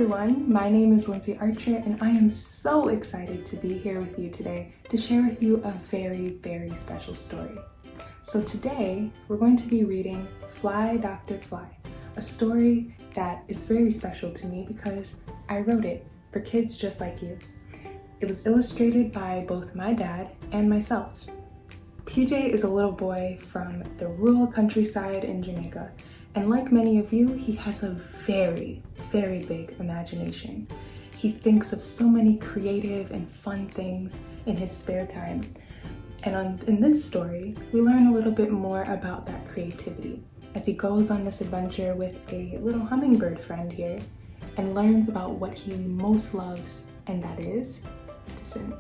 everyone, my name is Lindsay Archer and I am so excited to be here with you today to share with you a very special story. So today we're going to be reading Fly, Dr. Fly, a story that is very special to me because I wrote it for kids just like you. It was illustrated by both my dad and myself. PJ is a little boy from the rural countryside in Jamaica, and like many of you, he has a very big imagination. He thinks of so many creative and fun things in his spare time. And in this story, we learn a little bit more about that creativity as he goes on this adventure with a little hummingbird friend here and learns about what he most loves, and that is medicine.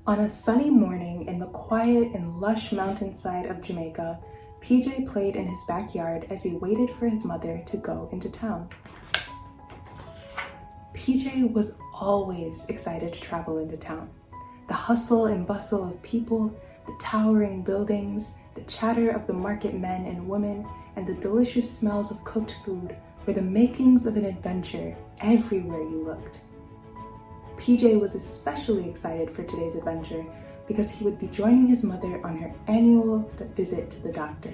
On a sunny morning in the quiet and lush mountainside of Jamaica, PJ played in his backyard as he waited for his mother to go into town. PJ was always excited to travel into town. The hustle and bustle of people, the towering buildings, the chatter of the market men and women, and the delicious smells of cooked food were the makings of an adventure everywhere you looked. PJ was especially excited for today's adventure because he would be joining his mother on her annual visit to the doctor.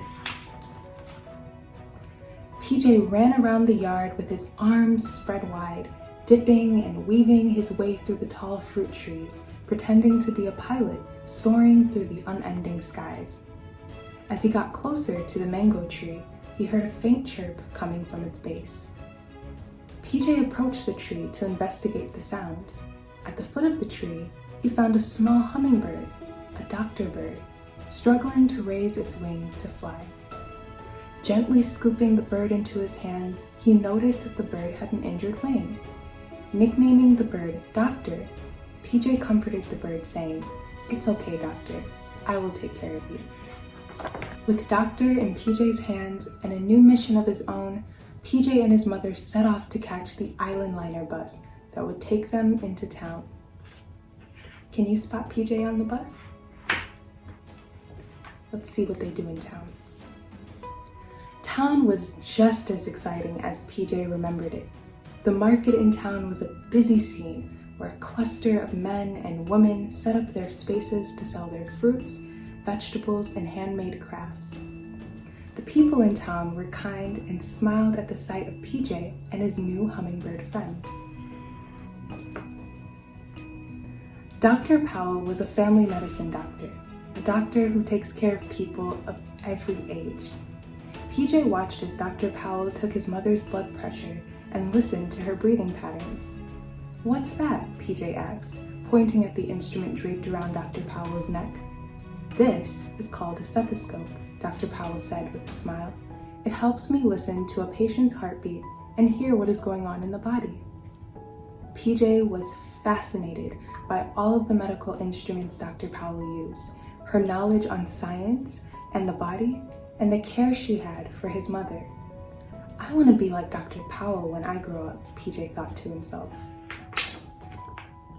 PJ ran around the yard with his arms spread wide, dipping and weaving his way through the tall fruit trees, pretending to be a pilot soaring through the unending skies. As he got closer to the mango tree, he heard a faint chirp coming from its base. PJ approached the tree to investigate the sound. At the foot of the tree, he found a small hummingbird, a doctor bird, struggling to raise its wing to fly. Gently scooping the bird into his hands, he noticed that the bird had an injured wing. Nicknaming the bird Doctor, PJ comforted the bird, saying, "It's okay, Doctor. I will take care of you." With Doctor in PJ's hands and a new mission of his own, PJ and his mother set off to catch the Island Liner bus that would take them into town. Can you spot PJ on the bus? Let's see what they do in town. Town was just as exciting as PJ remembered it. The market in town was a busy scene where a cluster of men and women set up their spaces to sell their fruits, vegetables, and handmade crafts. The people in town were kind and smiled at the sight of PJ and his new hummingbird friend. Dr. Powell was a family medicine doctor, a doctor who takes care of people of every age. PJ watched as Dr. Powell took his mother's blood pressure and listened to her breathing patterns. "What's that?" PJ asked, pointing at the instrument draped around Dr. Powell's neck. "This is called a stethoscope," Dr. Powell said with a smile. "It helps me listen to a patient's heartbeat and hear what is going on in the body." PJ was fascinated by all of the medical instruments Dr. Powell used, her knowledge on science and the body, and the care she had for his mother. "I want to be like Dr. Powell when I grow up," PJ thought to himself.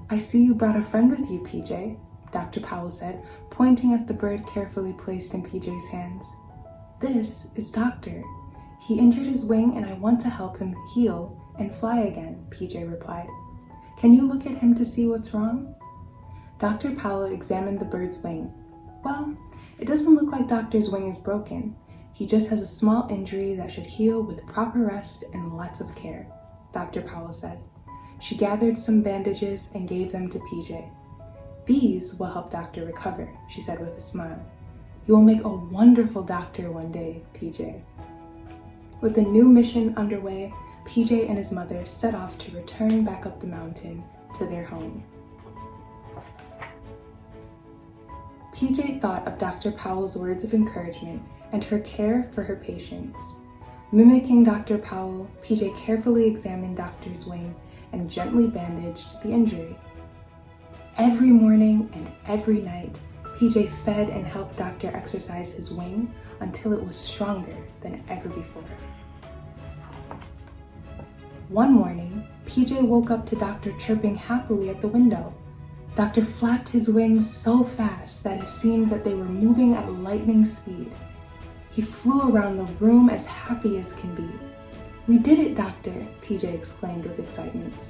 "I see you brought a friend with you, PJ," Dr. Powell said, pointing at the bird carefully placed in PJ's hands. "This is Doctor. He injured his wing and I want to help him heal and fly again," PJ replied. "Can you look at him to see what's wrong?" Dr. Powell examined the bird's wing. "Well, it doesn't look like Doctor's wing is broken. He just has a small injury that should heal with proper rest and lots of care," Dr. Powell said. She gathered some bandages and gave them to PJ. "These will help Doctor recover," she said with a smile. "You will make a wonderful doctor one day, PJ." With a new mission underway, PJ and his mother set off to return back up the mountain to their home. PJ thought of Dr. Powell's words of encouragement and her care for her patients. Mimicking Dr. Powell, PJ carefully examined Doctor's wing and gently bandaged the injury. Every morning and every night, PJ fed and helped Doctor exercise his wing until it was stronger than ever before. One morning, PJ woke up to Doctor chirping happily at the window. Doctor flapped his wings so fast that it seemed that they were moving at lightning speed. He flew around the room as happy as can be. "We did it, Doctor," PJ exclaimed with excitement.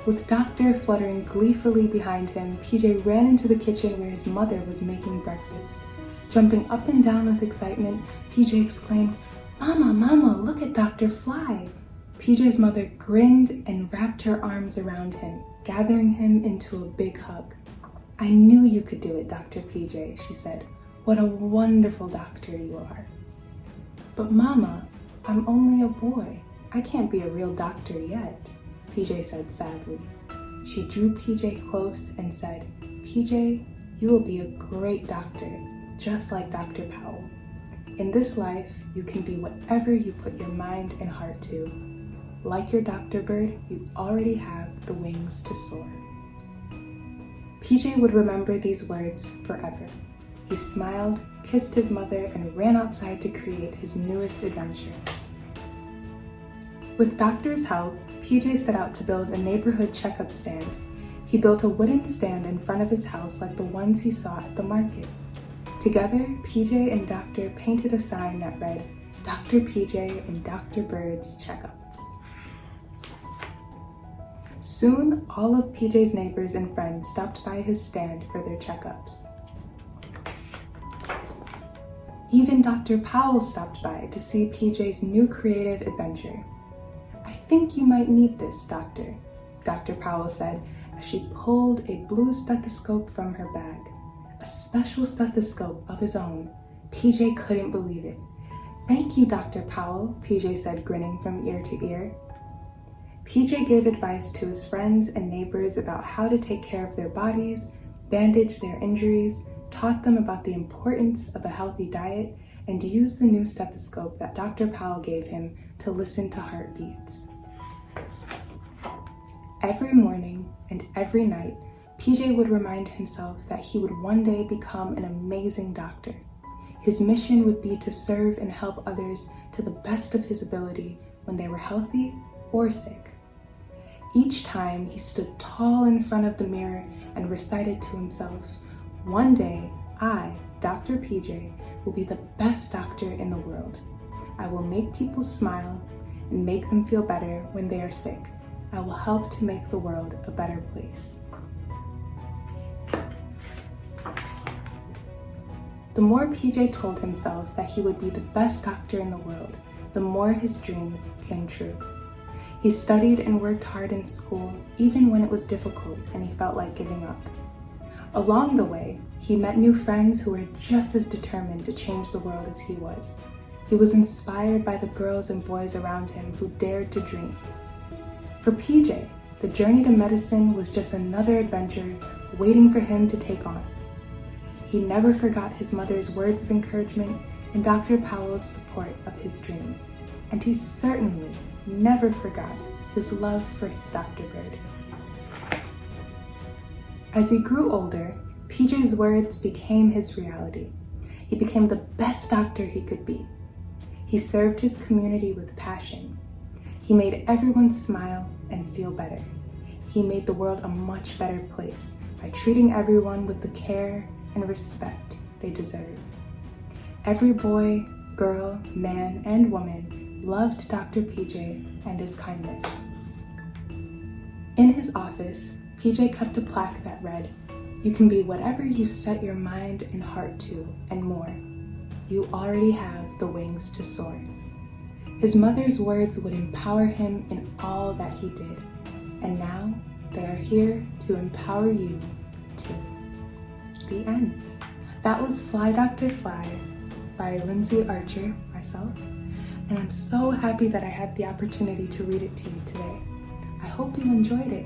With Doctor fluttering gleefully behind him, PJ ran into the kitchen where his mother was making breakfast. Jumping up and down with excitement, PJ exclaimed, "Mama, Mama, look at Dr. Fly!" PJ's mother grinned and wrapped her arms around him, gathering him into a big hug. "I knew you could do it, Dr. PJ," she said. "What a wonderful doctor you are." "But Mama, I'm only a boy. I can't be a real doctor yet," PJ said sadly. She drew PJ close and said, "PJ, you will be a great doctor, just like Dr. Powell. In this life, you can be whatever you put your mind and heart to. Like your doctor bird, you already have the wings to soar." PJ would remember these words forever. He smiled, kissed his mother, and ran outside to create his newest adventure. With Doctor's help, PJ set out to build a neighborhood checkup stand. He built a wooden stand in front of his house like the ones he saw at the market. Together, PJ and Doctor painted a sign that read, "Dr. PJ and Dr. Bird's Checkups." Soon, all of PJ's neighbors and friends stopped by his stand for their checkups. Even Dr. Powell stopped by to see PJ's new creative adventure. "I think you might need this, Doctor," Dr. Powell said as she pulled a blue stethoscope from her bag. A special stethoscope of his own. PJ couldn't believe it. "Thank you, Dr. Powell," PJ said, grinning from ear to ear. PJ gave advice to his friends and neighbors about how to take care of their bodies, bandage their injuries, taught them about the importance of a healthy diet, and used the new stethoscope that Dr. Powell gave him to listen to heartbeats. Every morning and every night, PJ would remind himself that he would one day become an amazing doctor. His mission would be to serve and help others to the best of his ability when they were healthy or sick. Each time he stood tall in front of the mirror and recited to himself, "One day, I, Dr. PJ, will be the best doctor in the world. I will make people smile and make them feel better when they are sick. I will help to make the world a better place." The more PJ told himself that he would be the best doctor in the world, the more his dreams came true. He studied and worked hard in school, even when it was difficult and he felt like giving up. Along the way, he met new friends who were just as determined to change the world as he was. He was inspired by the girls and boys around him who dared to dream. For PJ, the journey to medicine was just another adventure waiting for him to take on. He never forgot his mother's words of encouragement and Dr. Powell's support of his dreams. And he certainly never forgot his love for his Dr. Bird. As he grew older, PJ's words became his reality. He became the best doctor he could be. He served his community with passion. He made everyone smile and feel better. He made the world a much better place by treating everyone with the care and respect they deserve. Every boy, girl, man, and woman loved Dr. PJ and his kindness. In his office, PJ kept a plaque that read, "You can be whatever you set your mind and heart to, and more. You already have the wings to soar." His mother's words would empower him in all that he did, and now they are here to empower you too. The end. That was Fly Dr. Fly by Lindsay Archer, myself, and I'm so happy that I had the opportunity to read it to you today. I hope you enjoyed it,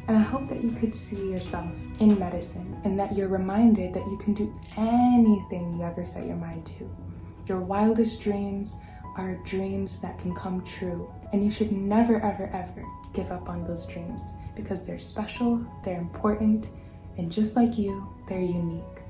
and I hope that you could see yourself in medicine and that you're reminded that you can do anything you ever set your mind to. Your wildest dreams are dreams that can come true, and you should never, ever, ever give up on those dreams because they're special, they're important, and just like you, they're unique.